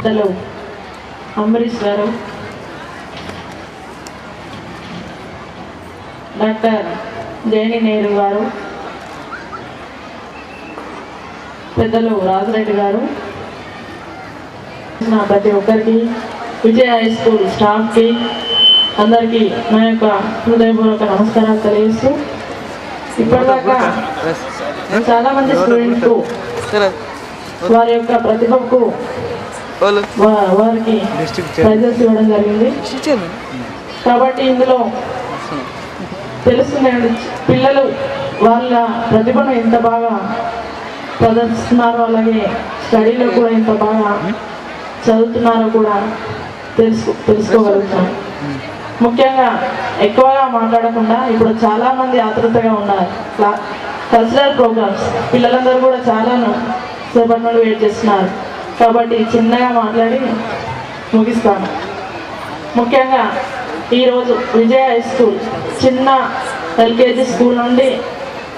పెద్దలు అంబరీష్ గారు, డాక్టర్ జైని నెహ్రూ గారు, పెద్దలు రాజరెడ్డి గారు, ప్రతి ఒక్కరికి విజయ హై స్కూల్ స్టాఫ్కి అందరికీ నా యొక్క హృదయపూర్వక నమస్కారాలు తెలియజేస్తూ, ఇప్పటిదాకా చాలామంది స్టూడెంట్కు వారి యొక్క ప్రతిభకు వారికి ప్రైజెస్ ఇవ్వడం జరిగింది. కాబట్టి ఇందులో తెలుస్తుంది పిల్లలు వాళ్ళ ప్రతిభను ఎంత బాగా ప్రదర్శిస్తున్నారో, అలాగే స్టడీలో కూడా ఎంత బాగా చదువుతున్నారో కూడా తెలుసుకోగలుగుతాం. ముఖ్యంగా ఎక్కువగా మాట్లాడకుండా ఇప్పుడు చాలామంది ఆతృతగా ఉన్నారు. కల్చరల్ ప్రోగ్రామ్స్ పిల్లలందరూ కూడా చాలాను సేపటి నుండి వెయిట్ చేస్తున్నారు. కాబట్టి చిన్నగా మాట్లాడి ముగిస్తాను. ముఖ్యంగా ఈరోజు విజయ హై స్కూల్ చిన్న ఎల్కేజీ స్కూల్ నుండి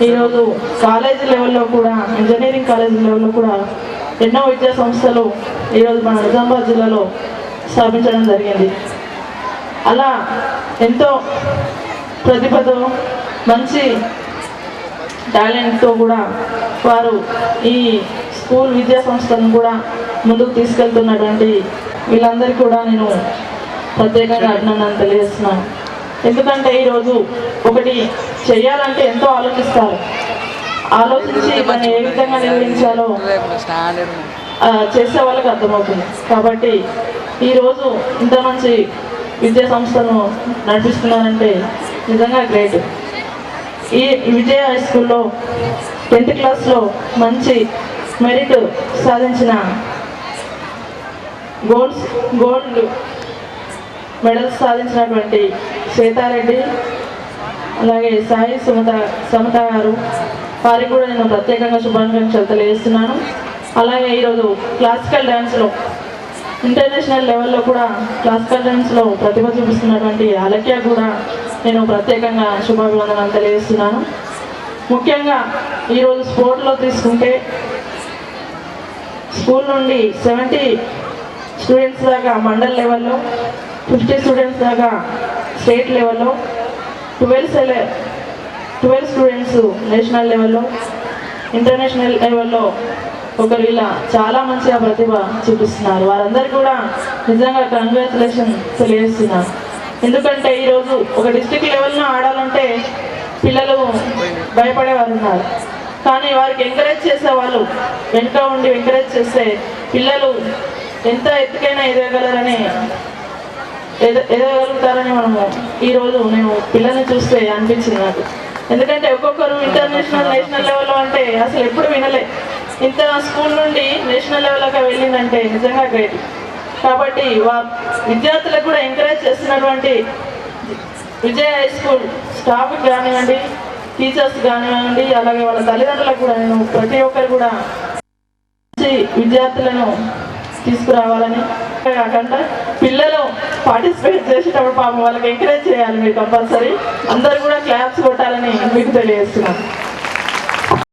ఈరోజు కాలేజీ లెవెల్లో కూడా, ఇంజనీరింగ్ కాలేజీ లెవెల్లో కూడా ఎన్నో విద్యా సంస్థలు ఈరోజు మన నిజామాబాద్ జిల్లాలో స్థాపించడం జరిగింది. అలా ఎంతో ప్రతిభతో మంచి టాలెంట్తో కూడా వారు ఈ స్కూల్ విద్యా సంస్థలను కూడా ముందుకు తీసుకెళ్తున్నటువంటి వీళ్ళందరికీ కూడా నేను ప్రత్యేకంగా అభినందనలు తెలియజేస్తున్నాను. ఎందుకంటే ఈరోజు ఒకటి చెయ్యాలంటే ఎంతో ఆలోచిస్తారు. ఆలోచించి దాన్ని ఏ విధంగా నిర్వహించాలో చేసే వాళ్ళకి అర్థమవుతుంది. కాబట్టి ఈరోజు ఇంత మంచి విద్యా సంస్థను నడిపిస్తున్నారంటే నిజంగా గ్రేట్. ఈ విజయ హై స్కూల్లో 10th క్లాస్లో మంచి మెరిట్ సాధించిన గోల్డ్ మెడల్స్ సాధించినటువంటి శ్వేతారెడ్డి, అలాగే సాయి సమత గారు, వారికి కూడా నేను ప్రత్యేకంగా శుభాకాంక్షలు తెలియజేస్తున్నాను. అలాగే ఈరోజు క్లాసికల్ డ్యాన్స్లో ఇంటర్నేషనల్ లెవెల్లో కూడా క్లాసికల్ డ్యాన్స్లో ప్రతిభ చూపిస్తున్నటువంటి అలక్య కూడా నేను ప్రత్యేకంగా శుభాభివందనాలు తెలియజేస్తున్నాను. ముఖ్యంగా ఈరోజు స్పోర్ట్లో తీసుకుంటే స్కూల్ నుండి 70 స్టూడెంట్స్ దాకా మండల్ లెవెల్లో, 50 స్టూడెంట్స్ దాకా స్టేట్ లెవెల్లో, 12 స్టూడెంట్స్ నేషనల్ లెవెల్లో, ఇంటర్నేషనల్ లెవెల్లో ఒకరు ఇలా చాలా మంచిగా ప్రతిభ చూపిస్తున్నారు. వారందరికీ కూడా నిజంగా కంగ్రాచులేషన్ తెలియజేస్తున్నాను. ఎందుకంటే ఈరోజు ఒక డిస్ట్రిక్ట్ లెవెల్లో ఆడాలంటే పిల్లలు భయపడేవారు ఉన్నారు. కానీ వారికి ఎంకరేజ్ చేసేవాళ్ళు వెనుక ఉండి ఎంకరేజ్ చేస్తే పిల్లలు ఎంత ఎత్తుకైనా ఎదగలుగుతారని మనము ఈరోజు నేను పిల్లల్ని చూస్తే అనిపించింది నాకు. ఎందుకంటే ఒక్కొక్కరు ఇంటర్నేషనల్ నేషనల్ లెవెల్లో అంటే అసలు ఎప్పుడు వినలే. ఇంత స్కూల్ నుండి నేషనల్ లెవెల్లోకి వెళ్ళిందంటే నిజంగా గ్రేట్. కాబట్టి విద్యార్థులకు కూడా ఎంకరేజ్ చేస్తున్నటువంటి విజయ హై స్కూల్ స్టాఫ్కి కానివ్వండి, టీచర్స్ కానివ్వండి, అలాగే వాళ్ళ తల్లిదండ్రులకు కూడా నేను ప్రతి ఒక్కరు కూడా మంచి విద్యార్థులను తీసుకురావాలని, కాకుండా పిల్లలు పార్టిసిపేట్ చేసేటప్పుడు పాపం వాళ్ళకి ఎంకరేజ్ చేయాలి. మీరు కంపల్సరీ అందరూ కూడా క్లాప్స్ కొట్టాలని మీకు తెలియజేస్తున్నాను.